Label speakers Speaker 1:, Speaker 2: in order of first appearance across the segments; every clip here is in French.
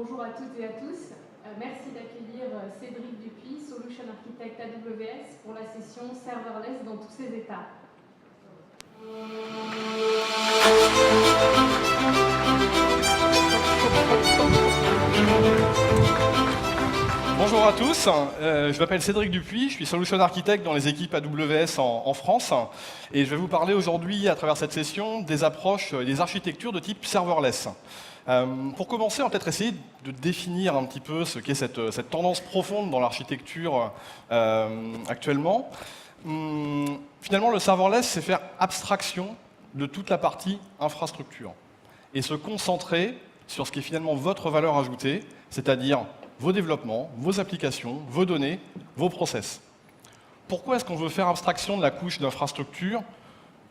Speaker 1: Bonjour à toutes et à tous. Merci d'accueillir Cédric Dupuis, Solution Architect AWS, pour la session Serverless dans tous ses états.
Speaker 2: Bonjour à tous, je m'appelle Cédric Dupuis, je suis Solution Architect dans les équipes AWS en France et je vais vous parler aujourd'hui à travers cette session des approches et des architectures de type serverless. Pour commencer, on va peut-être essayer de définir un petit peu ce qu'est cette tendance profonde dans l'architecture actuellement. Finalement, le serverless, c'est faire abstraction de toute la partie infrastructure et se concentrer sur ce qui est finalement votre valeur ajoutée, c'est-à-dire vos développements, vos applications, vos données, vos process. Pourquoi est-ce qu'on veut faire abstraction de la couche d'infrastructure?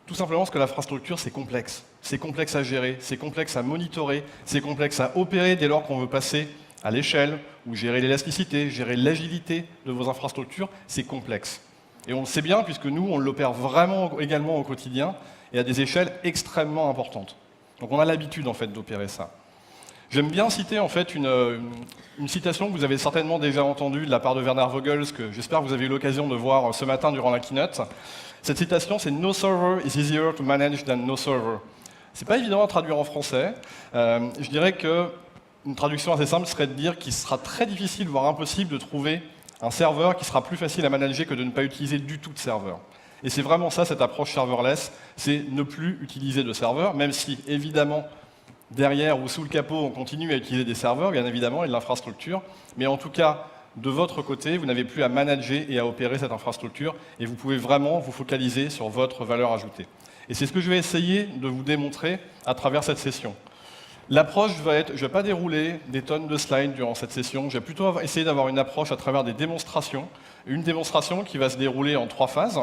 Speaker 2: Tout simplement parce que l'infrastructure, c'est complexe. C'est complexe à gérer, c'est complexe à monitorer, c'est complexe à opérer dès lors qu'on veut passer à l'échelle, ou gérer l'élasticité, gérer l'agilité de vos infrastructures, c'est complexe. Et on le sait bien, puisque nous, on l'opère vraiment également au quotidien, et à des échelles extrêmement importantes. Donc on a l'habitude, en fait, d'opérer ça. J'aime bien citer en fait une citation que vous avez certainement déjà entendue de la part de Werner Vogels, que j'espère que vous avez eu l'occasion de voir ce matin durant la keynote. Cette citation, c'est « No server is easier to manage than no server ». C'est pas évident à traduire en français. Je dirais qu'une traduction assez simple serait de dire qu'il sera très difficile, voire impossible, de trouver un serveur qui sera plus facile à manager que de ne pas utiliser du tout de serveur. Et c'est vraiment ça, cette approche serverless, c'est ne plus utiliser de serveur, même si, évidemment, derrière ou sous le capot, on continue à utiliser des serveurs, bien évidemment, et de l'infrastructure. Mais en tout cas, de votre côté, vous n'avez plus à manager et à opérer cette infrastructure, et vous pouvez vraiment vous focaliser sur votre valeur ajoutée. Et c'est ce que je vais essayer de vous démontrer à travers cette session. L'approche va être, je ne vais pas dérouler des tonnes de slides durant cette session, je vais plutôt essayer d'avoir une approche à travers des démonstrations. Une démonstration qui va se dérouler en 3 phases.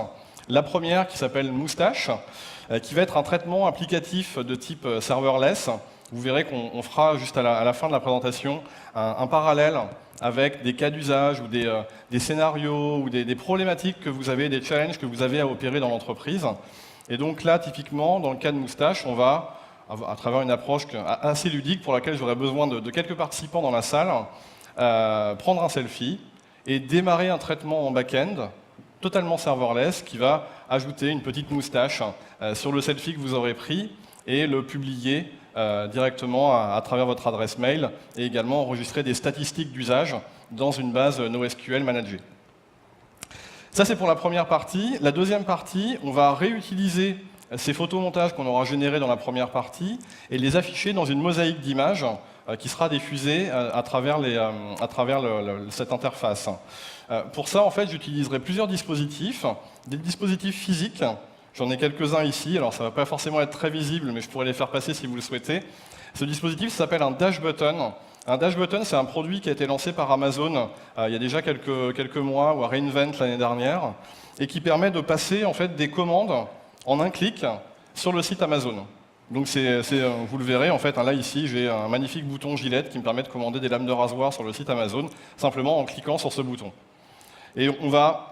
Speaker 2: La première, qui s'appelle Moustache, qui va être un traitement applicatif de type serverless. Vous verrez qu'on fera, juste à la fin de la présentation, un parallèle avec des cas d'usage ou des scénarios ou des problématiques que vous avez, des challenges que vous avez à opérer dans l'entreprise. Et donc là, typiquement, dans le cas de Moustache, on va, à travers une approche assez ludique pour laquelle j'aurai besoin de quelques participants dans la salle, prendre un selfie et démarrer un traitement en back-end totalement serverless qui va ajouter une petite moustache sur le selfie que vous aurez pris et le publier directement à travers votre adresse mail et également enregistrer des statistiques d'usage dans une base NoSQL managée. Ça, c'est pour la première partie. La deuxième partie, on va réutiliser ces photomontages qu'on aura générés dans la première partie et les afficher dans une mosaïque d'images qui sera diffusée à travers cette interface. Pour ça, en fait, j'utiliserai plusieurs dispositifs, des dispositifs physiques. J'en ai quelques-uns ici, alors ça ne va pas forcément être très visible, mais je pourrais les faire passer si vous le souhaitez. Ce dispositif s'appelle un Dash Button. Un Dash Button, c'est un produit qui a été lancé par Amazon il y a déjà quelques mois, ou à reInvent l'année dernière, et qui permet de passer en fait, des commandes en un clic sur le site Amazon. Donc vous le verrez, en fait, là ici, j'ai un magnifique bouton Gillette qui me permet de commander des lames de rasoir sur le site Amazon, simplement en cliquant sur ce bouton. Et on va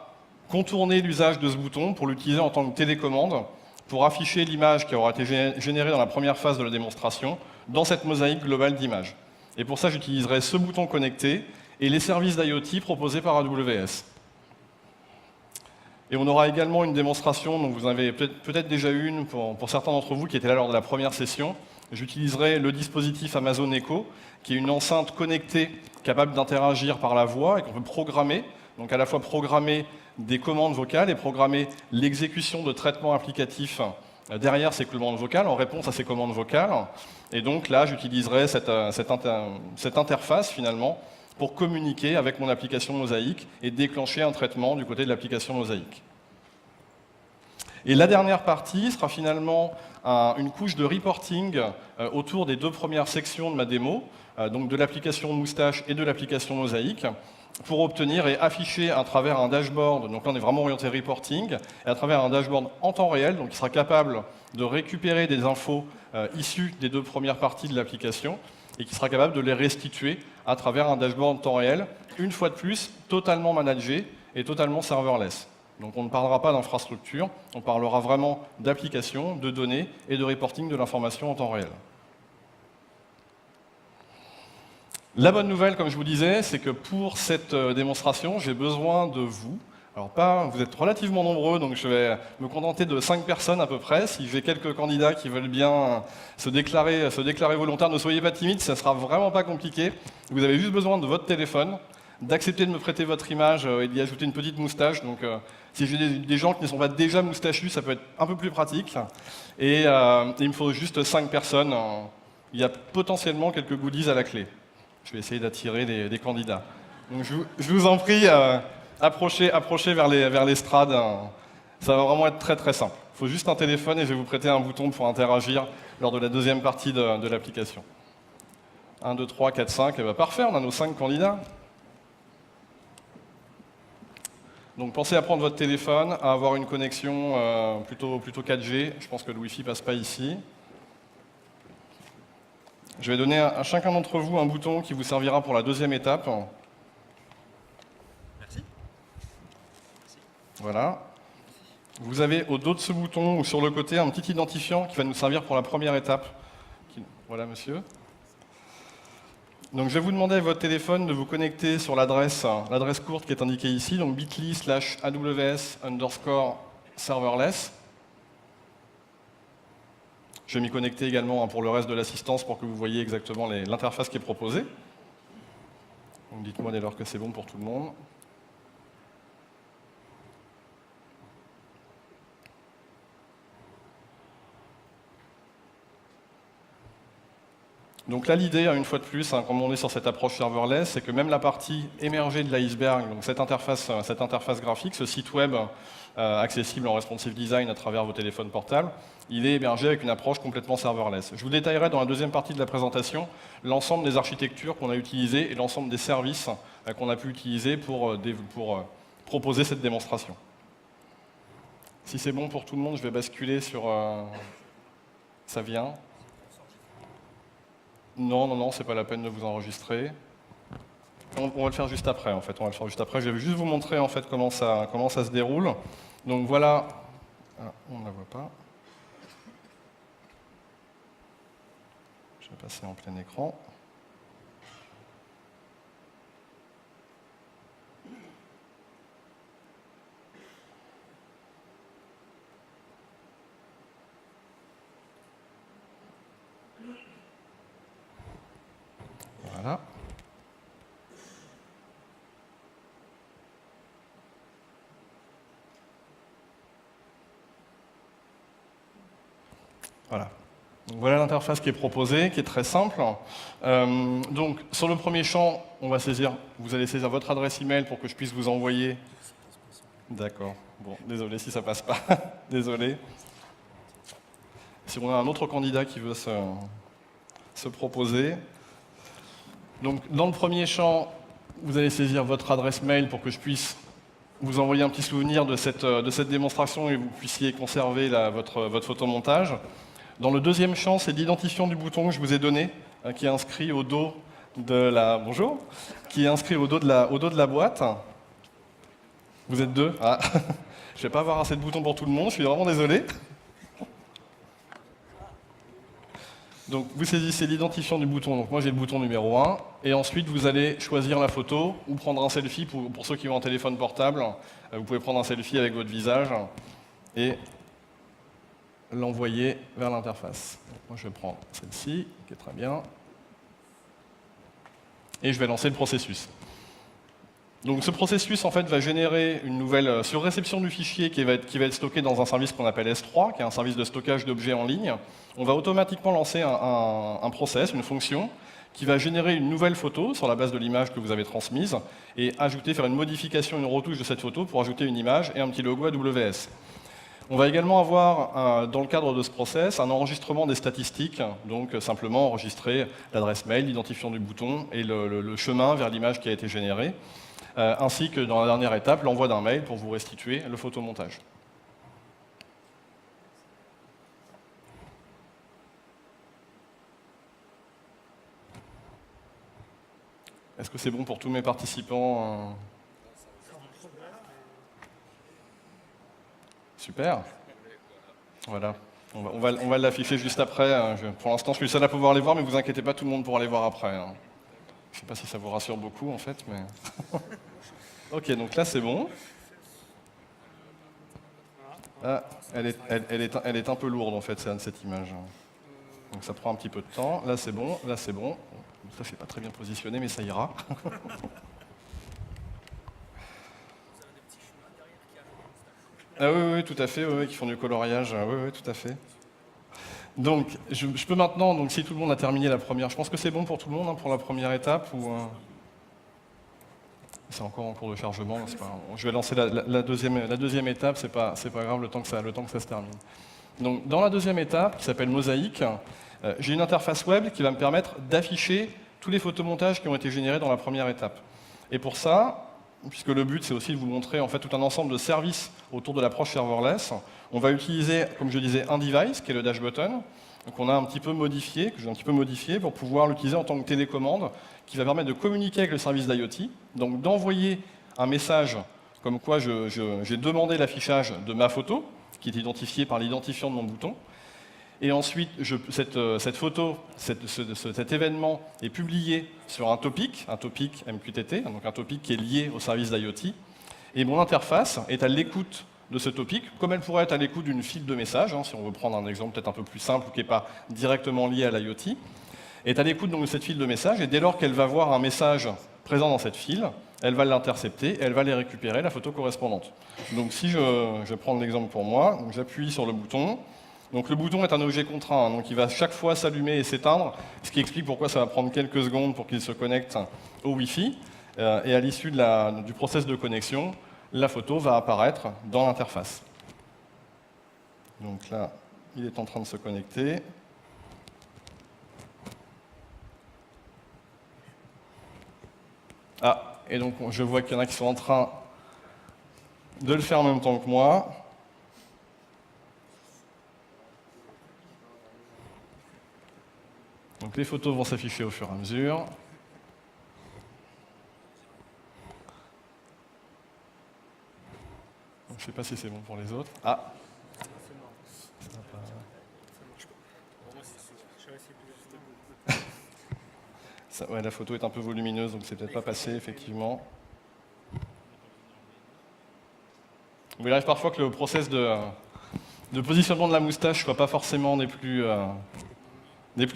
Speaker 2: contourner l'usage de ce bouton pour l'utiliser en tant que télécommande, pour afficher l'image qui aura été générée dans la première phase de la démonstration, dans cette mosaïque globale d'images. Et pour ça, j'utiliserai ce bouton connecté et les services d'IoT proposés par AWS. Et on aura également une démonstration, dont vous en avez peut-être déjà une pour certains d'entre vous qui étaient là lors de la première session. J'utiliserai le dispositif Amazon Echo, qui est une enceinte connectée capable d'interagir par la voix et qu'on peut programmer. Donc à la fois programmer des commandes vocales et programmer l'exécution de traitements applicatifs derrière ces commandes vocales, en réponse à ces commandes vocales. Et donc là, j'utiliserai cette interface, finalement, pour communiquer avec mon application Mosaïque et déclencher un traitement du côté de l'application Mosaïque. Et la dernière partie sera finalement une couche de reporting autour des 2 premières sections de ma démo, donc de l'application Moustache et de l'application Mosaïque, pour obtenir et afficher à travers un dashboard, donc là on est vraiment orienté reporting, et à travers un dashboard en temps réel, donc qui sera capable de récupérer des infos issues des 2 premières parties de l'application, et qui sera capable de les restituer à travers un dashboard en temps réel, une fois de plus, totalement managé et totalement serverless. Donc on ne parlera pas d'infrastructure, on parlera vraiment d'application, de données et de reporting de l'information en temps réel. La bonne nouvelle, comme je vous disais, c'est que pour cette démonstration, j'ai besoin de vous. Alors vous êtes relativement nombreux, donc je vais me contenter de 5 personnes à peu près. Si j'ai quelques candidats qui veulent bien se déclarer volontaires, ne soyez pas timides, ça ne sera vraiment pas compliqué. Vous avez juste besoin de votre téléphone, d'accepter de me prêter votre image et d'y ajouter une petite moustache. Donc si j'ai des gens qui ne sont pas déjà moustachus, ça peut être un peu plus pratique. Et il me faut juste 5 personnes. Il y a potentiellement quelques goodies à la clé. Je vais essayer d'attirer des candidats. Donc je vous en prie, approchez vers l'estrade. Ça va vraiment être très très simple. Il faut juste un téléphone et je vais vous prêter un bouton pour interagir lors de la deuxième partie de l'application. 1, 2, 3, 4, 5, et bien parfait, on a nos 5 candidats. Donc pensez à prendre votre téléphone, à avoir une connexion plutôt 4G. Je pense que le Wi-Fi ne passe pas ici. Je vais donner à chacun d'entre vous un bouton qui vous servira pour la deuxième étape.
Speaker 3: Merci.
Speaker 2: Voilà. Vous avez au dos de ce bouton ou sur le côté un petit identifiant qui va nous servir pour la première étape. Voilà, monsieur. Donc je vais vous demander à votre téléphone de vous connecter sur l'adresse courte qui est indiquée ici, donc bit.ly/aws_serverless. Je vais m'y connecter également pour le reste de l'assistance pour que vous voyez exactement l'interface qui est proposée. Donc dites-moi dès lors que c'est bon pour tout le monde. Donc là, l'idée, une fois de plus, comme on est sur cette approche serverless, c'est que même la partie émergée de l'iceberg, donc cette interface graphique, ce site web accessible en responsive design à travers vos téléphones portables, il est hébergé avec une approche complètement serverless. Je vous détaillerai dans la deuxième partie de la présentation l'ensemble des architectures qu'on a utilisées et l'ensemble des services qu'on a pu utiliser pour proposer cette démonstration. Si c'est bon pour tout le monde, je vais basculer sur... Ça vient. Non, c'est pas la peine de vous enregistrer. On va le faire juste après, en fait. Je vais juste vous montrer, en fait, comment ça se déroule. Donc voilà. Ah, on ne la voit pas. Je vais passer en plein écran. Voilà. Voilà. Donc voilà l'interface qui est proposée, qui est très simple. Donc sur le premier champ, vous allez saisir votre adresse email pour que je puisse vous envoyer. D'accord. Bon, désolé si ça passe pas. Désolé. Si on a un autre candidat qui veut se proposer. Donc, dans le premier champ, vous allez saisir votre adresse mail pour que je puisse vous envoyer un petit souvenir de cette démonstration et vous puissiez conserver votre photomontage. Dans le deuxième champ, c'est l'identifiant du bouton que je vous ai donné, qui est inscrit au dos de la... Bonjour. Qui est inscrit au dos de la boîte. Vous êtes deux. Ah. Je ne vais pas avoir assez de boutons pour tout le monde, je suis vraiment désolé. Donc vous saisissez l'identifiant du bouton, donc moi j'ai le bouton numéro 1, et ensuite vous allez choisir la photo ou prendre un selfie pour ceux qui ont un téléphone portable. Vous pouvez prendre un selfie avec votre visage et l'envoyer vers l'interface. Moi je vais prendre celle-ci, qui est très bien, et je vais lancer le processus. Donc ce processus en fait va générer une nouvelle sur réception du fichier qui va être stocké dans un service qu'on appelle S3, qui est un service de stockage d'objets en ligne. On va automatiquement lancer un process, une fonction, qui va générer une nouvelle photo sur la base de l'image que vous avez transmise et faire une modification, une retouche de cette photo pour ajouter une image et un petit logo AWS. On va également avoir, dans le cadre de ce process, un enregistrement des statistiques, donc simplement enregistrer l'adresse mail, l'identifiant du bouton et le chemin vers l'image qui a été générée. Ainsi que dans la dernière étape, l'envoi d'un mail pour vous restituer le photomontage. Est-ce que c'est bon pour tous mes participants? Super. Voilà. On va l'afficher juste après. Pour l'instant, je suis le seul à pouvoir les voir, mais vous inquiétez pas, tout le monde pourra les voir après. Je ne sais pas si ça vous rassure beaucoup en fait, mais... Ok, donc là c'est bon. Ah, elle est un peu lourde en fait, cette image. Donc ça prend un petit peu de temps. Là c'est bon, là c'est bon. Ça c'est pas très bien positionné, mais ça ira. Ah oui, oui, tout à fait, oui, qui font du coloriage, oui, oui, tout à fait. Donc, je peux maintenant, donc si tout le monde a terminé la première, je pense que c'est bon pour tout le monde, hein, pour la première étape, ou c'est encore en cours de chargement, c'est pas grave. Je vais lancer la deuxième étape, c'est pas grave le temps que ça se termine. Donc, dans la deuxième étape, qui s'appelle Mosaïque, j'ai une interface web qui va me permettre d'afficher tous les photomontages qui ont été générés dans la première étape. Et pour ça, puisque le but c'est aussi de vous montrer en fait tout un ensemble de services autour de l'approche serverless, on va utiliser, comme je disais, un device qui est le dash button, donc on a un petit peu modifié, que j'ai un petit peu modifié pour pouvoir l'utiliser en tant que télécommande, qui va permettre de communiquer avec le service d'IoT, donc d'envoyer un message comme quoi j'ai demandé l'affichage de ma photo, qui est identifiée par l'identifiant de mon bouton. Et ensuite, cette photo, cet événement est publié sur un topic MQTT, donc un topic qui est lié au service d'IoT. Et mon interface est à l'écoute de ce topic, comme elle pourrait être à l'écoute d'une file de messages, hein, si on veut prendre un exemple peut-être un peu plus simple ou qui n'est pas directement lié à l'IoT, est à l'écoute donc de cette file de messages, et dès lors qu'elle va voir un message présent dans cette file, elle va l'intercepter et elle va les récupérer, la photo correspondante. Donc si je vais prendre l'exemple pour moi, j'appuie sur le bouton. Donc le bouton est un objet contraint, hein, donc il va chaque fois s'allumer et s'éteindre, ce qui explique pourquoi ça va prendre quelques secondes pour qu'il se connecte au Wi-Fi. Et à l'issue du process de connexion, la photo va apparaître dans l'interface. Donc là, il est en train de se connecter. Ah, et donc je vois qu'il y en a qui sont en train de le faire en même temps que moi. Donc les photos vont s'afficher au fur et à mesure. Donc, je ne sais pas si c'est bon pour les autres. Ah. Ouais, la photo est un peu volumineuse, donc c'est peut-être pas passé, effectivement. Il arrive parfois que le process de positionnement de la moustache ne soit pas forcément des plus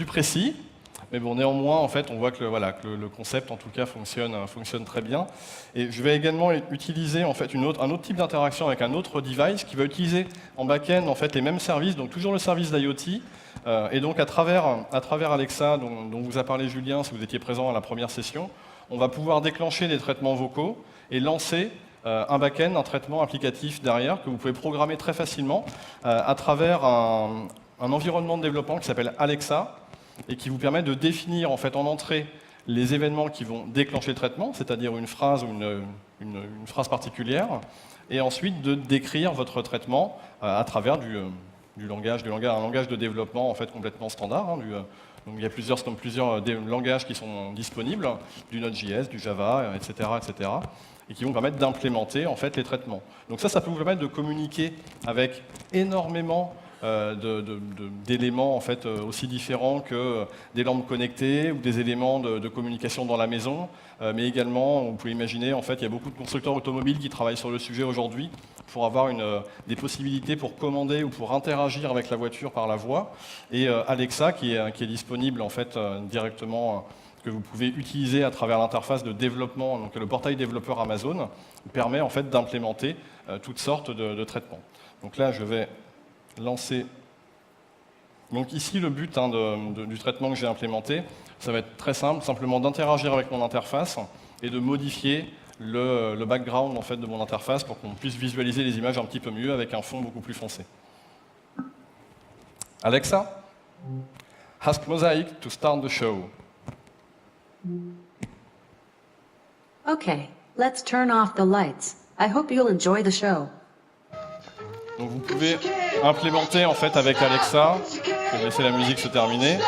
Speaker 2: précis. Mais bon, néanmoins, en fait, on voit que le concept, en tout cas, fonctionne très bien. Et je vais également utiliser en fait, un autre type d'interaction avec un autre device qui va utiliser en back-end en fait, les mêmes services, donc toujours le service d'IoT. Et donc, à travers Alexa, dont vous a parlé Julien, si vous étiez présent à la première session, on va pouvoir déclencher des traitements vocaux et lancer un back-end, un traitement applicatif derrière, que vous pouvez programmer très facilement à travers un environnement de développement qui s'appelle Alexa, et qui vous permet de définir en fait en entrée les événements qui vont déclencher le traitement, c'est-à-dire une phrase ou une phrase particulière, et ensuite de décrire votre traitement à travers un langage de développement en fait complètement standard. Hein, donc il y a plusieurs langages qui sont disponibles, du Node.js, du Java, etc., et qui vont permettre d'implémenter en fait les traitements. Donc ça peut vous permettre de communiquer avec énormément d'éléments en fait, aussi différents que des lampes connectées ou des éléments de communication dans la maison, mais également, vous pouvez imaginer, en fait, il y a beaucoup de constructeurs automobiles qui travaillent sur le sujet aujourd'hui pour avoir des possibilités pour commander ou pour interagir avec la voiture par la voix. Et Alexa, qui est disponible en fait, directement, que vous pouvez utiliser à travers l'interface de développement, donc le portail développeur Amazon, permet en fait, d'implémenter toutes sortes de traitements. Donc là, je vais lancer. Donc ici, le but du traitement que j'ai implémenté, ça va être très simple, simplement d'interagir avec mon interface et de modifier le background en fait, de mon interface pour qu'on puisse visualiser les images un petit peu mieux avec un fond beaucoup plus foncé. Alexa, ask Mosaic to start the show.
Speaker 3: Okay, let's turn off the lights. I hope you'll enjoy the show.
Speaker 2: Donc vous pouvez implémenter en fait avec Alexa, je vais laisser la musique se terminer. Voilà.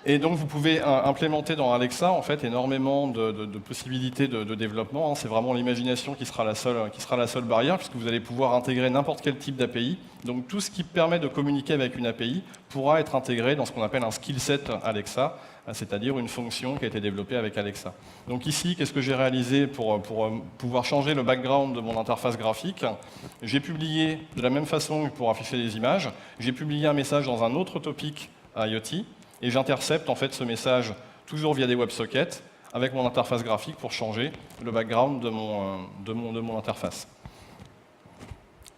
Speaker 2: Et donc vous pouvez implémenter dans Alexa en fait énormément de possibilités de développement. C'est vraiment l'imagination qui sera la seule barrière, puisque vous allez pouvoir intégrer n'importe quel type d'API. Donc tout ce qui permet de communiquer avec une API pourra être intégré dans ce qu'on appelle un skill set Alexa, c'est-à-dire une fonction qui a été développée avec Alexa. Donc ici, qu'est-ce que j'ai réalisé pour pouvoir changer le background de mon interface graphique? J'ai publié, de la même façon que pour afficher les images, j'ai publié un message dans un autre topic IoT, et j'intercepte en fait ce message toujours via des WebSockets avec mon interface graphique pour changer le background de mon interface.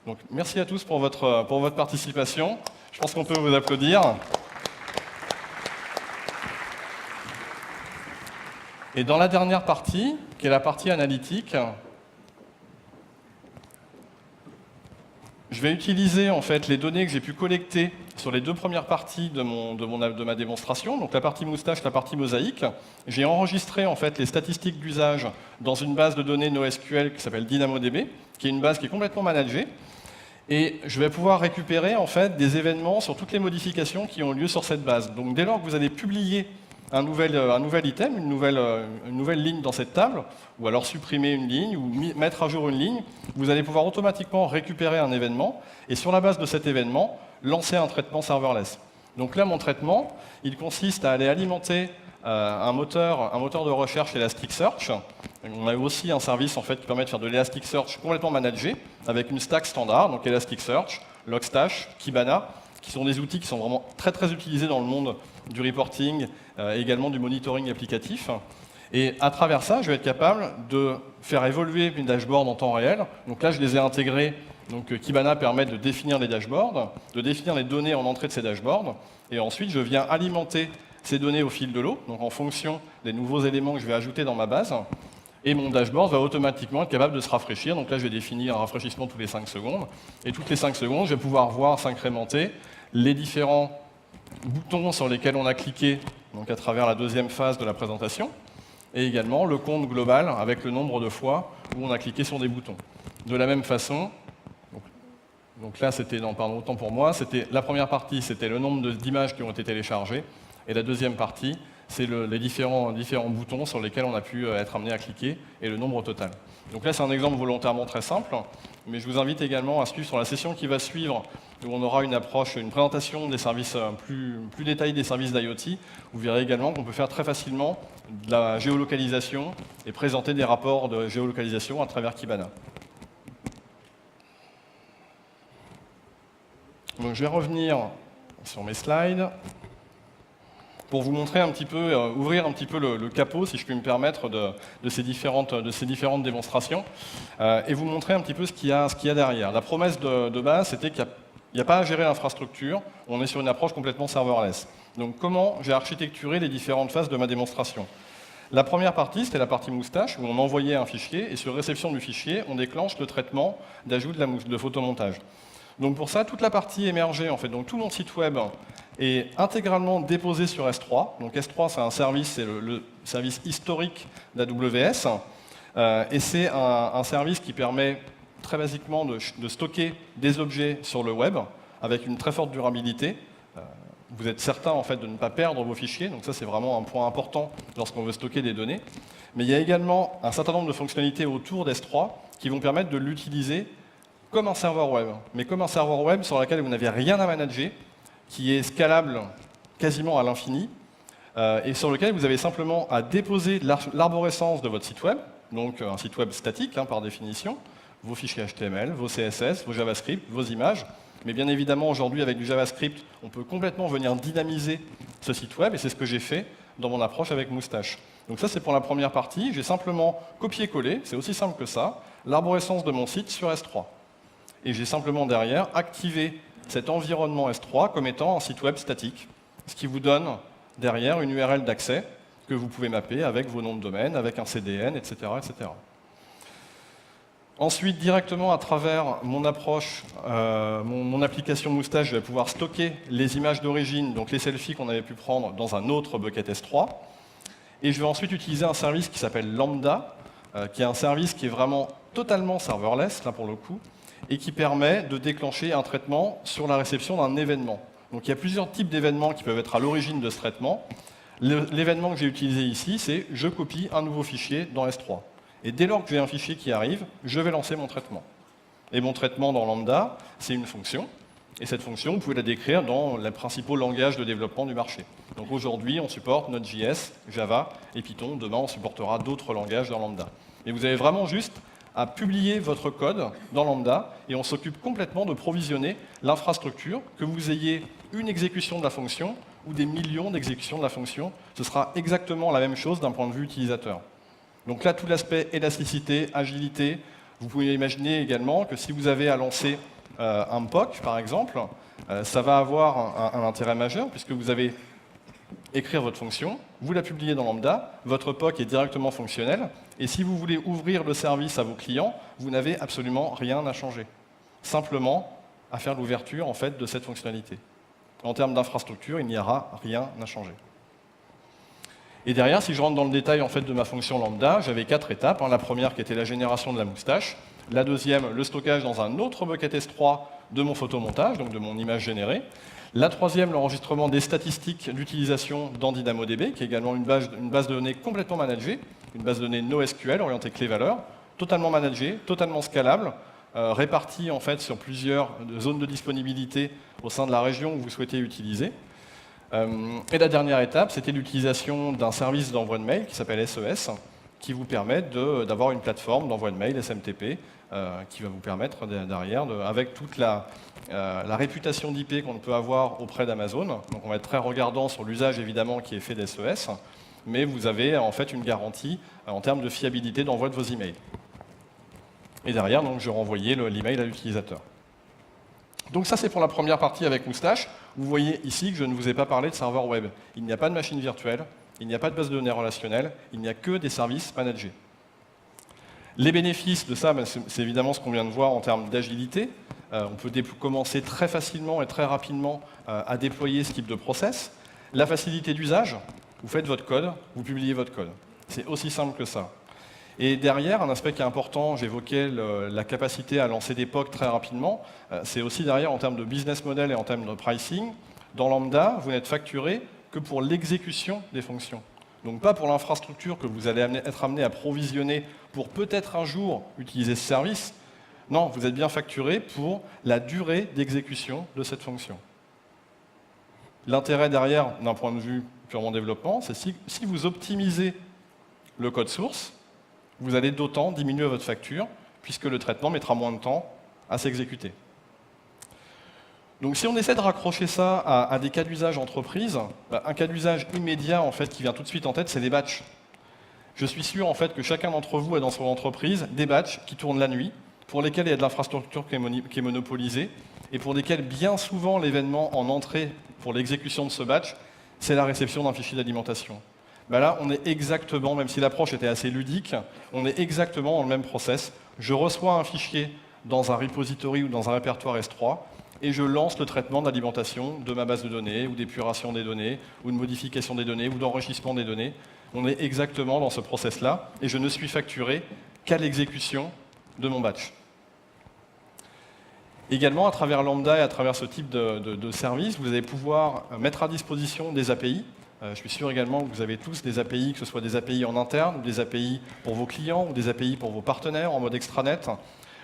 Speaker 2: Donc merci à tous pour votre participation. Je pense qu'on peut vous applaudir. Et dans la dernière partie, qui est la partie analytique, je vais utiliser en fait les données que j'ai pu collecter sur les deux premières parties de ma démonstration, donc la partie moustache, la partie mosaïque. J'ai enregistré en fait les statistiques d'usage dans une base de données NoSQL qui s'appelle DynamoDB, qui est une base qui est complètement managée. Et je vais pouvoir récupérer en fait des événements sur toutes les modifications qui ont lieu sur cette base. Donc dès lors que vous allez publier un nouvel item, une nouvelle ligne dans cette table, ou alors supprimer une ligne, ou mettre à jour une ligne, vous allez pouvoir automatiquement récupérer un événement, et sur la base de cet événement, lancer un traitement serverless. Donc là, mon traitement, il consiste à aller alimenter un moteur de recherche Elasticsearch. On a aussi un service en fait, qui permet de faire de l'Elasticsearch complètement managé, avec une stack standard, donc Elasticsearch, Logstash, Kibana, qui sont des outils qui sont vraiment très très utilisés dans le monde du reporting, également du monitoring applicatif. Et à travers ça, je vais être capable de faire évoluer mes dashboards en temps réel. Donc là, je les ai intégrés. Donc Kibana permet de définir les dashboards, de définir les données en entrée de ces dashboards. Et ensuite, je viens alimenter ces données au fil de l'eau, donc en fonction des nouveaux éléments que je vais ajouter dans ma base. Et mon dashboard va automatiquement être capable de se rafraîchir. Donc là, je vais définir un rafraîchissement tous les 5 secondes. Et toutes les 5 secondes, je vais pouvoir voir s'incrémenter les différents boutons sur lesquels on a cliqué donc à travers la deuxième phase de la présentation, et également le compte global avec le nombre de fois où on a cliqué sur des boutons. De la même façon, donc là, c'était, pardon, autant pour moi, la première partie, c'était le nombre d'images qui ont été téléchargées, et la deuxième partie, c'est les différents boutons sur lesquels on a pu être amené à cliquer, et le nombre total. Donc là, c'est un exemple volontairement très simple, mais je vous invite également à suivre sur la session qui va suivre, où on aura une présentation des services plus détaillée des services d'IoT. Vous verrez également qu'on peut faire très facilement de la géolocalisation et présenter des rapports de géolocalisation à travers Kibana. Donc, je vais revenir sur mes slides pour vous montrer un petit peu, ouvrir un petit peu le capot, si je puis me permettre, de ces différentes démonstrations, et vous montrer un petit peu ce qu'il y a derrière. La promesse de base, c'était qu'il n'y a pas à gérer l'infrastructure, on est sur une approche complètement serverless. Donc comment j'ai architecturé les différentes phases de ma démonstration? La première partie, c'était la partie moustache, où on envoyait un fichier, et sur réception du fichier, on déclenche le traitement d'ajout de photomontage. Donc pour ça, toute la partie émergée, en fait, donc tout mon site web est intégralement déposé sur S3. Donc S3, c'est un service, c'est le service historique d'AWS, et c'est un service qui permet très basiquement de stocker des objets sur le web avec une très forte durabilité. Vous êtes certain en fait de ne pas perdre vos fichiers, donc ça c'est vraiment un point important lorsqu'on veut stocker des données. Mais il y a également un certain nombre de fonctionnalités autour d'S3 qui vont permettre de l'utiliser comme un serveur web, mais comme un serveur web sur lequel vous n'avez rien à manager, qui est scalable quasiment à l'infini, et sur lequel vous avez simplement à déposer l'arborescence de votre site web, donc un site web statique par définition, vos fichiers HTML, vos CSS, vos JavaScript, vos images. Mais bien évidemment, aujourd'hui, avec du JavaScript, on peut complètement venir dynamiser ce site web, et c'est ce que j'ai fait dans mon approche avec Moustache. Donc ça, c'est pour la première partie. J'ai simplement copié-collé, c'est aussi simple que ça, l'arborescence de mon site sur S3. Et j'ai simplement derrière activé cet environnement S3 comme étant un site web statique, ce qui vous donne derrière une URL d'accès que vous pouvez mapper avec vos noms de domaine, avec un CDN, etc., etc. Ensuite, directement à travers mon approche, mon application Moustache, je vais pouvoir stocker les images d'origine, donc les selfies qu'on avait pu prendre dans un autre bucket S3. Et je vais ensuite utiliser un service qui s'appelle Lambda, qui est un service qui est vraiment totalement serverless, là pour le coup, et qui permet de déclencher un traitement sur la réception d'un événement. Donc il y a plusieurs types d'événements qui peuvent être à l'origine de ce traitement. L'événement que j'ai utilisé ici, c'est je copie un nouveau fichier dans S3. Et dès lors que j'ai un fichier qui arrive, je vais lancer mon traitement. Et mon traitement dans Lambda, c'est une fonction. Et cette fonction, vous pouvez la décrire dans les principaux langages de développement du marché. Donc aujourd'hui, on supporte Node.js, Java et Python. Demain, on supportera d'autres langages dans Lambda. Et vous avez vraiment juste à publier votre code dans Lambda et on s'occupe complètement de provisionner l'infrastructure, que vous ayez une exécution de la fonction ou des millions d'exécutions de la fonction. Ce sera exactement la même chose d'un point de vue utilisateur. Donc là, tout l'aspect élasticité, agilité, vous pouvez imaginer également que si vous avez à lancer un POC, par exemple, ça va avoir un intérêt majeur puisque vous avez écrire votre fonction, vous la publiez dans Lambda, votre POC est directement fonctionnel, et si vous voulez ouvrir le service à vos clients, vous n'avez absolument rien à changer. Simplement à faire l'ouverture en fait, de cette fonctionnalité. En termes d'infrastructure, il n'y aura rien à changer. Et derrière, si je rentre dans le détail en fait, de ma fonction Lambda, j'avais 4 étapes. La première qui était la génération de la moustache, la deuxième, le stockage dans un autre bucket S3 de mon photomontage, donc de mon image générée. La troisième, l'enregistrement des statistiques d'utilisation dans DynamoDB, qui est également une base de données complètement managée, une base de données NoSQL orientée clé-valeur, totalement managée, totalement scalable, répartie en fait sur plusieurs zones de disponibilité au sein de la région où vous souhaitez utiliser. Et la dernière étape, c'était l'utilisation d'un service d'envoi de mail qui s'appelle SES, qui vous permet d'avoir une plateforme d'envoi de mail SMTP qui va vous permettre derrière, avec toute la réputation d'IP qu'on peut avoir auprès d'Amazon. Donc on va être très regardant sur l'usage évidemment qui est fait des SES, mais vous avez en fait une garantie en termes de fiabilité d'envoi de vos emails. Et derrière, donc, je renvoyais l'email à l'utilisateur. Donc ça, c'est pour la première partie avec Moustache. Vous voyez ici que je ne vous ai pas parlé de serveur web. Il n'y a pas de machine virtuelle, il n'y a pas de base de données relationnelle, il n'y a que des services managés. Les bénéfices de ça, c'est évidemment ce qu'on vient de voir en termes d'agilité. On peut commencer très facilement et très rapidement à déployer ce type de process. La facilité d'usage, vous faites votre code, vous publiez votre code. C'est aussi simple que ça. Et derrière, un aspect qui est important, j'évoquais la capacité à lancer des POC très rapidement, c'est aussi derrière en termes de business model et en termes de pricing. Dans Lambda, vous n'êtes facturé que pour l'exécution des fonctions. Donc pas pour l'infrastructure que vous allez être amené à provisionner pour peut-être un jour utiliser ce service. Non, vous êtes bien facturé pour la durée d'exécution de cette fonction. L'intérêt derrière, d'un point de vue purement développement, c'est si vous optimisez le code source, vous allez d'autant diminuer votre facture, puisque le traitement mettra moins de temps à s'exécuter. Donc si on essaie de raccrocher ça à des cas d'usage entreprise, un cas d'usage immédiat en fait, qui vient tout de suite en tête, c'est les batchs. Je suis sûr en fait, que chacun d'entre vous a dans son entreprise des batchs qui tournent la nuit, pour lesquels il y a de l'infrastructure qui est monopolisée, et pour lesquels bien souvent l'événement en entrée pour l'exécution de ce batch, c'est la réception d'un fichier d'alimentation. Là, on est exactement, même si l'approche était assez ludique, on est exactement dans le même process. Je reçois un fichier dans un repository ou dans un répertoire S3, et je lance le traitement d'alimentation de ma base de données, ou d'épuration des données, ou de modification des données, ou d'enrichissement des données. On est exactement dans ce process-là, et je ne suis facturé qu'à l'exécution de mon batch. Également, à travers Lambda et à travers ce type de service, vous allez pouvoir mettre à disposition des API. Je suis sûr également que vous avez tous des API, que ce soit des API en interne, ou des API pour vos clients, ou des API pour vos partenaires en mode extranet.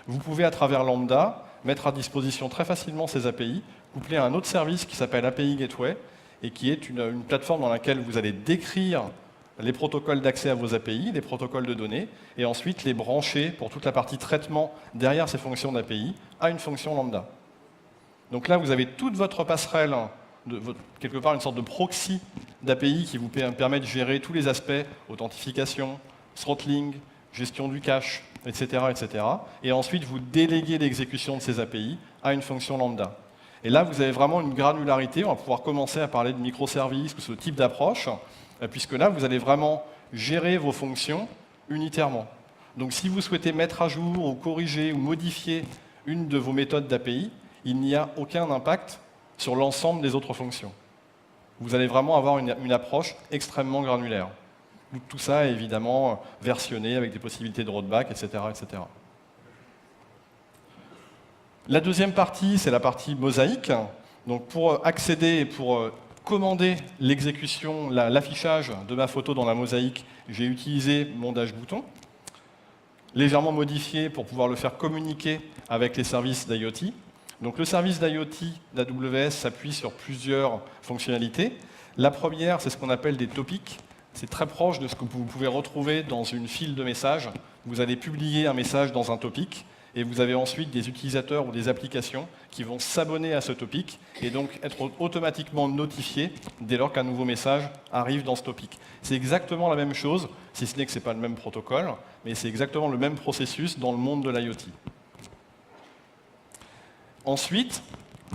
Speaker 2: Vous pouvez, à travers Lambda, mettre à disposition très facilement ces API, couplées à un autre service qui s'appelle API Gateway, et qui est une plateforme dans laquelle vous allez décrire les protocoles d'accès à vos API, les protocoles de données, et ensuite les brancher pour toute la partie traitement derrière ces fonctions d'API à une fonction Lambda. Donc là, vous avez toute votre passerelle, quelque part une sorte de proxy d'API qui vous permet de gérer tous les aspects, authentification, throttling, gestion du cache, etc., etc. Et ensuite, vous déléguez l'exécution de ces API à une fonction Lambda. Et là, vous avez vraiment une granularité. On va pouvoir commencer à parler de microservices ou ce type d'approche, puisque là, vous allez vraiment gérer vos fonctions unitairement. Donc si vous souhaitez mettre à jour ou corriger ou modifier une de vos méthodes d'API, il n'y a aucun impact sur l'ensemble des autres fonctions. Vous allez vraiment avoir une approche extrêmement granulaire. Tout ça est évidemment versionné avec des possibilités de rollback, etc., etc. La deuxième partie, c'est la partie mosaïque. Donc pour accéder et pour commander l'exécution, l'affichage de ma photo dans la mosaïque, j'ai utilisé mon dash bouton, légèrement modifié pour pouvoir le faire communiquer avec les services d'IoT. Donc le service d'IoT d'AWS s'appuie sur plusieurs fonctionnalités. La première, c'est ce qu'on appelle des topics. C'est très proche de ce que vous pouvez retrouver dans une file de messages. Vous allez publier un message dans un topic, et vous avez ensuite des utilisateurs ou des applications qui vont s'abonner à ce topic et donc être automatiquement notifiés dès lors qu'un nouveau message arrive dans ce topic. C'est exactement la même chose, si ce n'est que ce n'est pas le même protocole, mais c'est exactement le même processus dans le monde de l'IoT. Ensuite,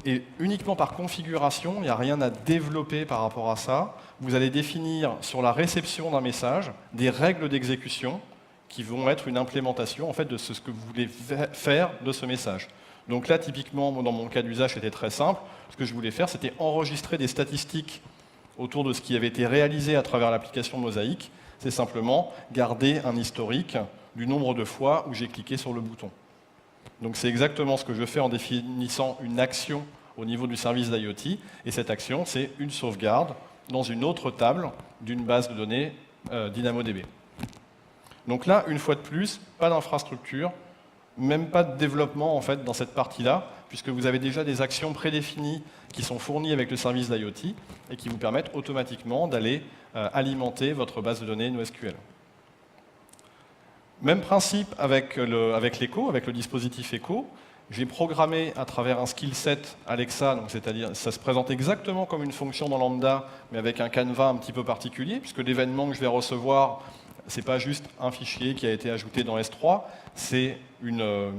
Speaker 2: et uniquement par configuration, il n'y a rien à développer par rapport à ça, vous allez définir sur la réception d'un message des règles d'exécution qui vont être une implémentation en fait, de ce que vous voulez faire de ce message. Donc là, typiquement, dans mon cas d'usage, c'était très simple. Ce que je voulais faire, c'était enregistrer des statistiques autour de ce qui avait été réalisé à travers l'application Mosaic. C'est simplement garder un historique du nombre de fois où j'ai cliqué sur le bouton. Donc c'est exactement ce que je fais en définissant une action au niveau du service d'IoT. Et cette action, c'est une sauvegarde dans une autre table d'une base de données DynamoDB. Donc là, une fois de plus, pas d'infrastructure, même pas de développement en fait, dans cette partie-là, puisque vous avez déjà des actions prédéfinies qui sont fournies avec le service d'IoT et qui vous permettent automatiquement d'aller alimenter votre base de données NoSQL. Même principe avec l'Echo, avec le dispositif Echo. J'ai programmé à travers un skill set Alexa, c'est-à-dire ça se présente exactement comme une fonction dans Lambda, mais avec un canevas un petit peu particulier, puisque l'événement que je vais recevoir, ce n'est pas juste un fichier qui a été ajouté dans S3, c'est une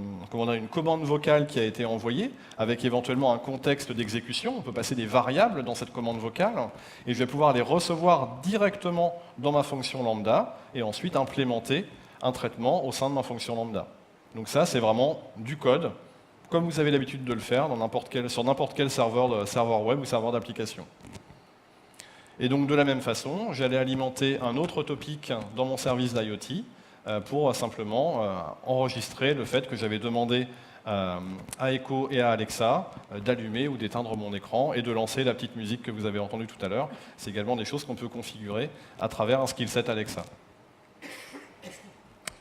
Speaker 2: commande vocale qui a été envoyée, avec éventuellement un contexte d'exécution. On peut passer des variables dans cette commande vocale, et je vais pouvoir les recevoir directement dans ma fonction lambda, et ensuite implémenter un traitement au sein de ma fonction lambda. Donc ça, c'est vraiment du code, comme vous avez l'habitude de le faire sur n'importe quel serveur web ou serveur d'application. Et donc de la même façon, j'allais alimenter un autre topic dans mon service d'IoT pour simplement enregistrer le fait que j'avais demandé à Echo et à Alexa d'allumer ou d'éteindre mon écran et de lancer la petite musique que vous avez entendue tout à l'heure. C'est également des choses qu'on peut configurer à travers un skill set Alexa.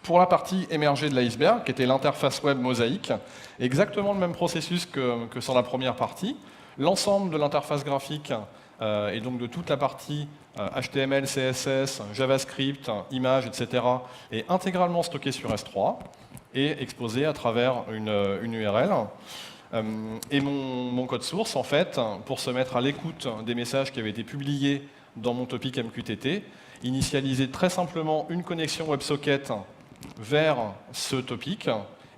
Speaker 2: Pour la partie émergée de l'iceberg, qui était l'interface web Mosaic, exactement le même processus que sur la première partie. L'ensemble de l'interface graphique et donc de toute la partie HTML, CSS, JavaScript, images, etc. est intégralement stocké sur S3 et exposé à travers une URL. Et mon code source, en fait, pour se mettre à l'écoute des messages qui avaient été publiés dans mon topic MQTT, initialisait très simplement une connexion WebSocket vers ce topic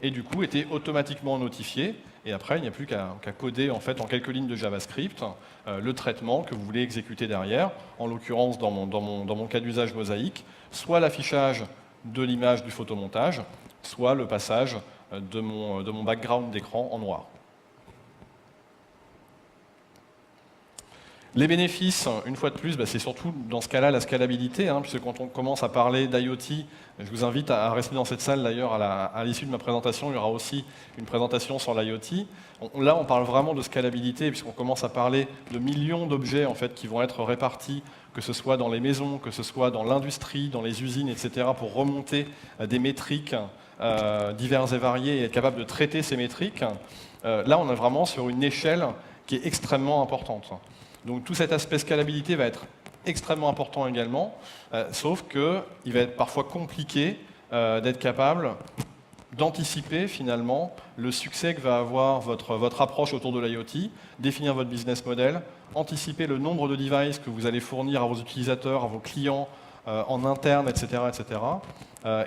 Speaker 2: et du coup était automatiquement notifié. Et après, il n'y a plus qu'à coder en fait, en quelques lignes de JavaScript le traitement que vous voulez exécuter derrière, en l'occurrence dans mon cas d'usage Mosaic, soit l'affichage de l'image du photomontage, soit le passage de mon background d'écran en noir. Les bénéfices, une fois de plus, c'est surtout dans ce cas-là la scalabilité, puisque quand on commence à parler d'IoT, je vous invite à rester dans cette salle d'ailleurs, à l'issue de ma présentation, il y aura aussi une présentation sur l'IoT. Là, on parle vraiment de scalabilité, puisqu'on commence à parler de millions d'objets en fait, qui vont être répartis, que ce soit dans les maisons, que ce soit dans l'industrie, dans les usines, etc., pour remonter des métriques diverses et variées et être capable de traiter ces métriques. Là, on est vraiment sur une échelle qui est extrêmement importante. Donc tout cet aspect scalabilité va être extrêmement important également, sauf qu'il va être parfois compliqué d'être capable d'anticiper finalement le succès que va avoir votre approche autour de l'IoT, définir votre business model, anticiper le nombre de devices que vous allez fournir à vos utilisateurs, à vos clients en interne, etc. etc.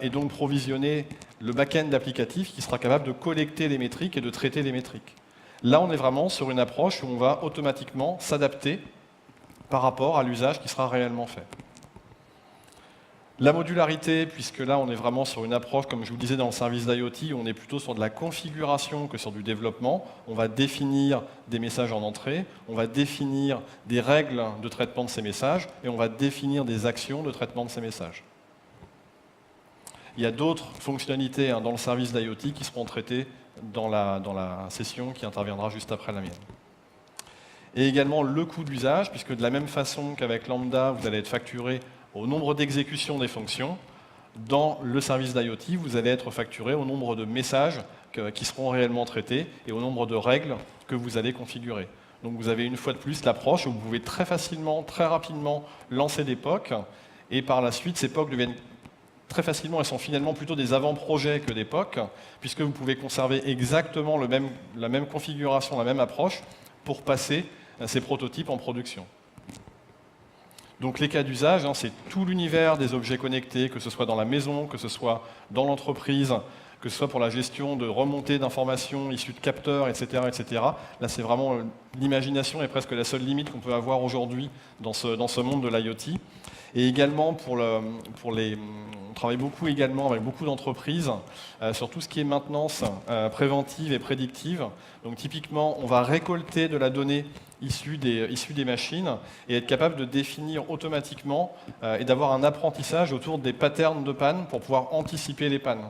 Speaker 2: Et donc provisionner le back-end applicatif qui sera capable de collecter les métriques et de traiter les métriques. Là, on est vraiment sur une approche où on va automatiquement s'adapter par rapport à l'usage qui sera réellement fait. La modularité, puisque là, on est vraiment sur une approche, comme je vous le disais dans le service d'IoT, on est plutôt sur de la configuration que sur du développement. On va définir des messages en entrée, on va définir des règles de traitement de ces messages, et on va définir des actions de traitement de ces messages. Il y a d'autres fonctionnalités dans le service d'IoT qui seront traitées dans la session qui interviendra juste après la mienne. et également le coût d'usage, puisque de la même façon qu'avec Lambda, vous allez être facturé au nombre d'exécutions des fonctions, dans le service d'IoT, vous allez être facturé au nombre de messages qui seront réellement traités et au nombre de règles que vous allez configurer. Donc vous avez une fois de plus l'approche où vous pouvez très facilement, très rapidement lancer des POC, et par la suite, ces POC deviennent très facilement, elles sont finalement plutôt des avant-projets que des POC, puisque vous pouvez conserver exactement la même configuration, la même approche, pour passer ces prototypes en production. Donc les cas d'usage, c'est tout l'univers des objets connectés, que ce soit dans la maison, que ce soit dans l'entreprise, que ce soit pour la gestion de remontée d'informations issues de capteurs, etc. etc. Là, c'est vraiment l'imagination est presque la seule limite qu'on peut avoir aujourd'hui dans ce monde de l'IoT. Et également, on travaille beaucoup également avec beaucoup d'entreprises sur tout ce qui est maintenance préventive et prédictive. Donc typiquement, on va récolter de la donnée issue des machines et être capable de définir automatiquement et d'avoir un apprentissage autour des patterns de panne pour pouvoir anticiper les pannes.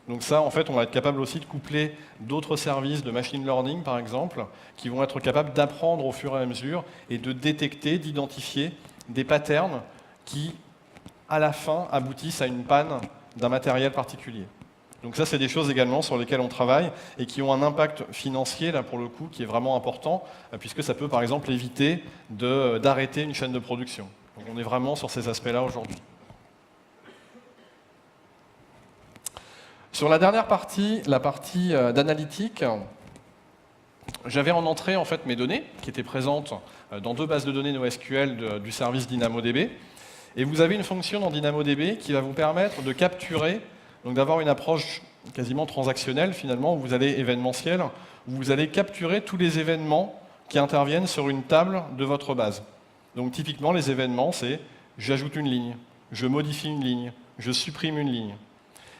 Speaker 2: Donc ça, en fait, on va être capable aussi de coupler d'autres services de machine learning, par exemple, qui vont être capables d'apprendre au fur et à mesure et de détecter, d'identifier des patterns qui, à la fin, aboutissent à une panne d'un matériel particulier. Donc ça, c'est des choses également sur lesquelles on travaille et qui ont un impact financier, là, pour le coup, qui est vraiment important, puisque ça peut, par exemple, éviter d'arrêter une chaîne de production. Donc on est vraiment sur ces aspects-là aujourd'hui. Sur la dernière partie, la partie d'analytique, j'avais en entrée en fait mes données qui étaient présentes dans 2 bases de données NoSQL du service DynamoDB. Et vous avez une fonction dans DynamoDB qui va vous permettre de capturer, donc d'avoir une approche quasiment transactionnelle finalement, où vous allez événementielle, où vous allez capturer tous les événements qui interviennent sur une table de votre base. Donc typiquement les événements, c'est j'ajoute une ligne, je modifie une ligne, je supprime une ligne.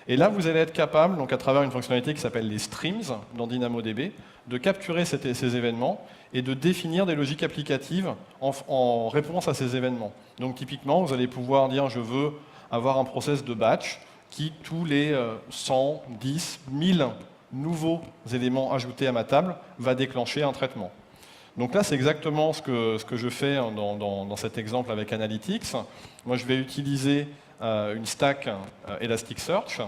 Speaker 2: Et là, vous allez être capable, donc à travers une fonctionnalité qui s'appelle les streams dans DynamoDB, de capturer ces événements et de définir des logiques applicatives en réponse à ces événements. Donc typiquement, vous allez pouvoir dire je veux avoir un process de batch qui, tous les 100, 10, 1000 nouveaux éléments ajoutés à ma table, va déclencher un traitement. Donc là, c'est exactement ce que je fais dans cet exemple avec Analytics. Moi, je vais utiliser une stack Elasticsearch.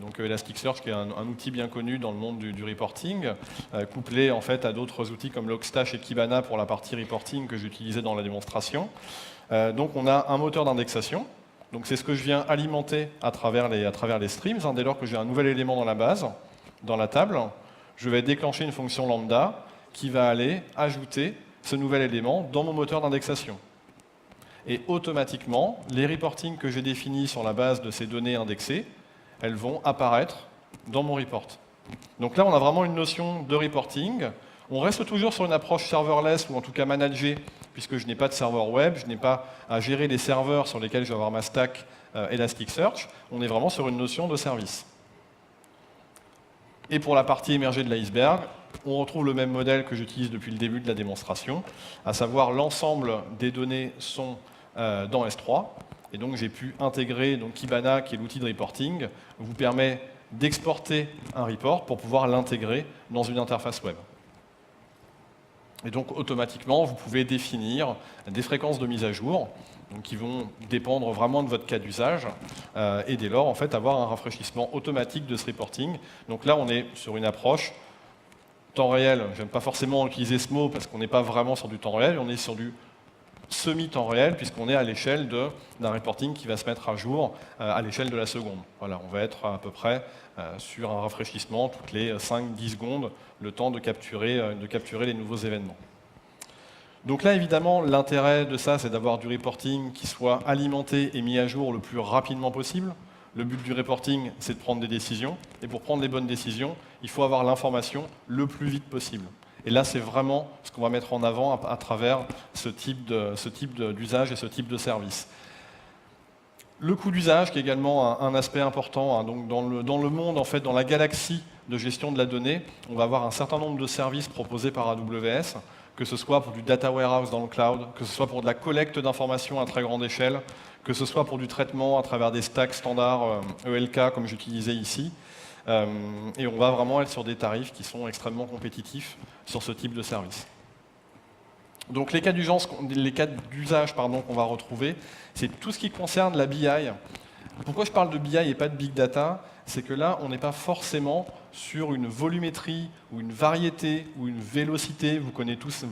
Speaker 2: Donc Elasticsearch qui est un outil bien connu dans le monde du reporting, couplé en fait à d'autres outils comme Logstash et Kibana pour la partie reporting que j'utilisais dans la démonstration. Donc on a un moteur d'indexation. Donc c'est ce que je viens alimenter à travers les streams. Dès lors que j'ai un nouvel élément dans la base, dans la table, je vais déclencher une fonction lambda qui va aller ajouter ce nouvel élément dans mon moteur d'indexation. Et automatiquement, les reportings que j'ai définis sur la base de ces données indexées, elles vont apparaître dans mon report. Donc là, on a vraiment une notion de reporting. On reste toujours sur une approche serverless, ou en tout cas managée, puisque je n'ai pas de serveur web, je n'ai pas à gérer les serveurs sur lesquels je vais avoir ma stack Elasticsearch. On est vraiment sur une notion de service. Et pour la partie émergée de l'iceberg, on retrouve le même modèle que j'utilise depuis le début de la démonstration, à savoir l'ensemble des données sont dans S3. Et donc j'ai pu intégrer donc, Kibana, qui est l'outil de reporting, vous permet d'exporter un report pour pouvoir l'intégrer dans une interface web. Et donc automatiquement, vous pouvez définir des fréquences de mise à jour donc, qui vont dépendre vraiment de votre cas d'usage et dès lors en fait, avoir un rafraîchissement automatique de ce reporting. Donc là, on est sur une approche temps réel. Je n'aime pas forcément utiliser ce mot parce qu'on n'est pas vraiment sur du temps réel, on est sur du semi-temps réel, puisqu'on est à l'échelle d'un reporting qui va se mettre à jour à l'échelle de la seconde. Voilà, on va être à peu près sur un rafraîchissement toutes les 5-10 secondes, le temps de capturer les nouveaux événements. Donc là, évidemment, l'intérêt de ça, c'est d'avoir du reporting qui soit alimenté et mis à jour le plus rapidement possible. Le but du reporting, c'est de prendre des décisions. Et pour prendre les bonnes décisions, il faut avoir l'information le plus vite possible. Et là, c'est vraiment ce qu'on va mettre en avant à travers ce type d'usage et ce type de service. Le coût d'usage, qui est également un aspect important. Donc dans le monde, en fait, dans la galaxie de gestion de la donnée, on va avoir un certain nombre de services proposés par AWS, que ce soit pour du data warehouse dans le cloud, que ce soit pour de la collecte d'informations à très grande échelle, que ce soit pour du traitement à travers des stacks standards ELK, comme j'utilisais ici. Et on va vraiment être sur des tarifs qui sont extrêmement compétitifs sur ce type de service. Donc les cas d'usage qu'on va retrouver, c'est tout ce qui concerne la BI. Pourquoi je parle de BI et pas de Big Data? C'est que là, on n'est pas forcément sur une volumétrie ou une variété ou une vélocité. Vous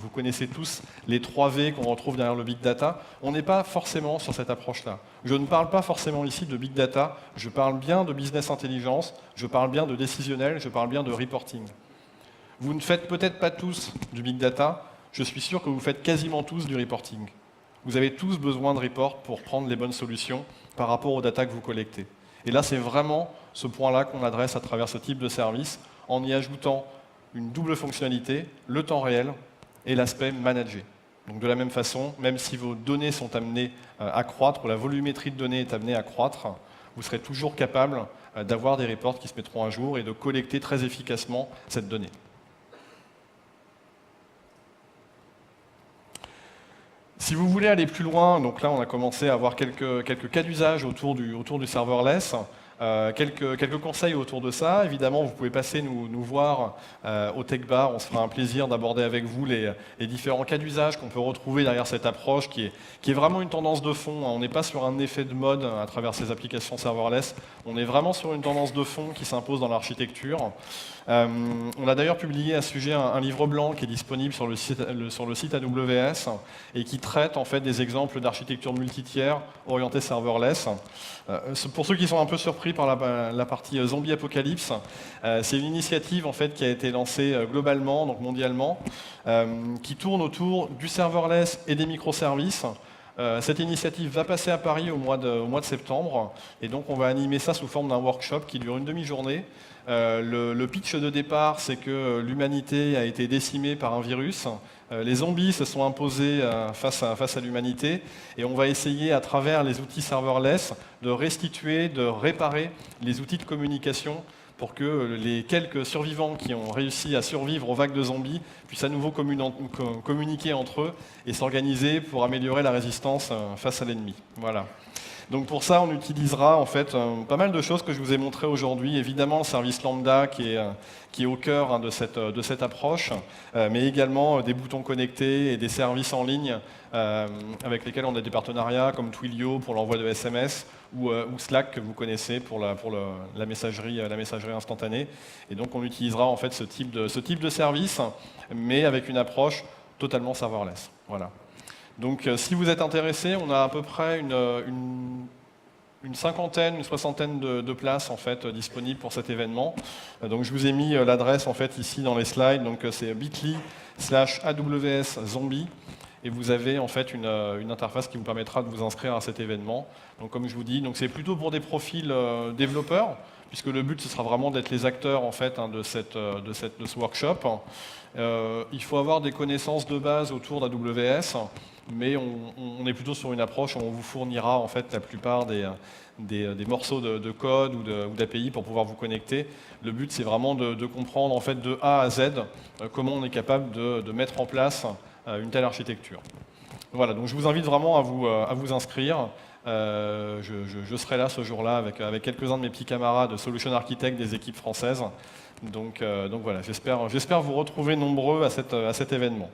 Speaker 2: connaissez tous les 3 V qu'on retrouve derrière le Big Data. On n'est pas forcément sur cette approche-là. Je ne parle pas forcément ici de Big Data, je parle bien de Business Intelligence, je parle bien de décisionnel, je parle bien de reporting. Vous ne faites peut-être pas tous du Big Data, je suis sûr que vous faites quasiment tous du reporting. Vous avez tous besoin de reports pour prendre les bonnes solutions par rapport aux data que vous collectez. Et là, c'est vraiment ce point-là qu'on adresse à travers ce type de service, en y ajoutant une double fonctionnalité, le temps réel et l'aspect managé. Donc de la même façon, même si vos données sont amenées à croître, ou la volumétrie de données est amenée à croître, vous serez toujours capable d'avoir des reports qui se mettront à jour et de collecter très efficacement cette donnée. Si vous voulez aller plus loin, donc là on a commencé à avoir quelques cas d'usage autour du serverless, quelques conseils autour de ça. Évidemment, vous pouvez passer nous voir au Tech Bar, on se fera un plaisir d'aborder avec vous les différents cas d'usage qu'on peut retrouver derrière cette approche qui est vraiment une tendance de fond. On n'est pas sur un effet de mode à travers ces applications serverless, on est vraiment sur une tendance de fond qui s'impose dans l'architecture. On a d'ailleurs publié à ce sujet un livre blanc qui est disponible sur le site AWS et qui traite en fait des exemples d'architecture multitiers orientée serverless. Pour ceux qui sont un peu surpris par la partie zombie apocalypse, c'est une initiative en fait qui a été lancée globalement, donc mondialement, qui tourne autour du serverless et des microservices. Cette initiative va passer à Paris au mois de septembre, et donc on va animer ça sous forme d'un workshop qui dure une demi-journée. Le pitch de départ, c'est que l'humanité a été décimée par un virus. Les zombies se sont imposés face à l'humanité, et on va essayer à travers les outils serverless de restituer, de réparer les outils de communication pour que les quelques survivants qui ont réussi à survivre aux vagues de zombies puissent à nouveau communiquer entre eux et s'organiser pour améliorer la résistance face à l'ennemi. Voilà. Donc pour ça, on utilisera en fait pas mal de choses que je vous ai montrées aujourd'hui. Évidemment, le service lambda qui est au cœur de cette approche, mais également des boutons connectés et des services en ligne avec lesquels on a des partenariats comme Twilio pour l'envoi de SMS ou Slack que vous connaissez pour la messagerie instantanée. Et donc on utilisera en fait ce type de service, mais avec une approche totalement serverless. Voilà. Donc si vous êtes intéressé, on a à peu près une cinquantaine, une soixantaine de places en fait disponibles pour cet événement. Donc je vous ai mis l'adresse en fait ici dans les slides. Donc c'est bit.ly/AWS Zombie. Et vous avez en fait une interface qui vous permettra de vous inscrire à cet événement. Donc comme je vous dis, c'est plutôt pour des profils développeurs, puisque le but ce sera vraiment d'être les acteurs en fait de ce workshop. Il faut avoir des connaissances de base autour d'AWS, mais on est plutôt sur une approche où on vous fournira en fait la plupart des morceaux de code ou d'API pour pouvoir vous connecter. Le but c'est vraiment de comprendre en fait de A à Z comment on est capable de mettre en place une telle architecture. Voilà, donc je vous invite vraiment à vous inscrire. Je serai là ce jour-là avec quelques-uns de mes petits camarades de Solution Architect des équipes françaises. Donc voilà, j'espère vous retrouver nombreux à cet événement.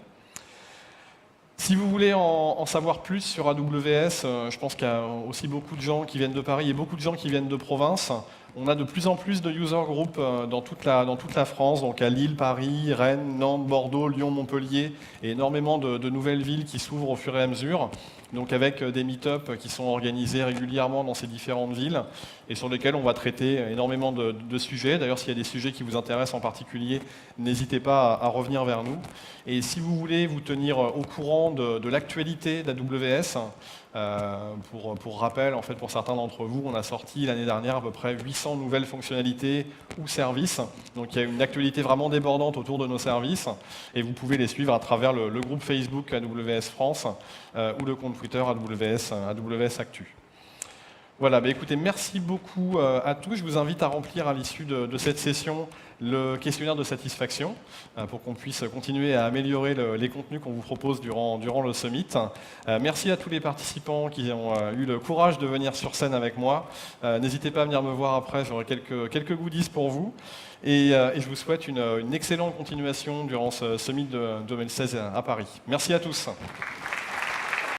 Speaker 2: Si vous voulez en savoir plus sur AWS, je pense qu'il y a aussi beaucoup de gens qui viennent de Paris et beaucoup de gens qui viennent de province. On a de plus en plus de user groups dans toute la France, donc à Lille, Paris, Rennes, Nantes, Bordeaux, Lyon, Montpellier, et énormément de nouvelles villes qui s'ouvrent au fur et à mesure, donc avec des meet-up qui sont organisés régulièrement dans ces différentes villes, et sur lesquels on va traiter énormément de sujets. D'ailleurs, s'il y a des sujets qui vous intéressent en particulier, n'hésitez pas à revenir vers nous. Et si vous voulez vous tenir au courant de l'actualité d'AWS, pour rappel, en fait, pour certains d'entre vous, on a sorti l'année dernière à peu près 800 nouvelles fonctionnalités ou services. Donc il y a une actualité vraiment débordante autour de nos services, et vous pouvez les suivre à travers le groupe Facebook AWS France ou le compte Twitter AWS Actu. Voilà, écoutez, merci beaucoup à tous. Je vous invite à remplir à l'issue de cette session le questionnaire de satisfaction pour qu'on puisse continuer à améliorer les contenus qu'on vous propose durant le summit. Merci à tous les participants qui ont eu le courage de venir sur scène avec moi. N'hésitez pas à venir me voir après, j'aurai quelques goodies pour vous. Et je vous souhaite une excellente continuation durant ce summit de 2016 à Paris. Merci à tous.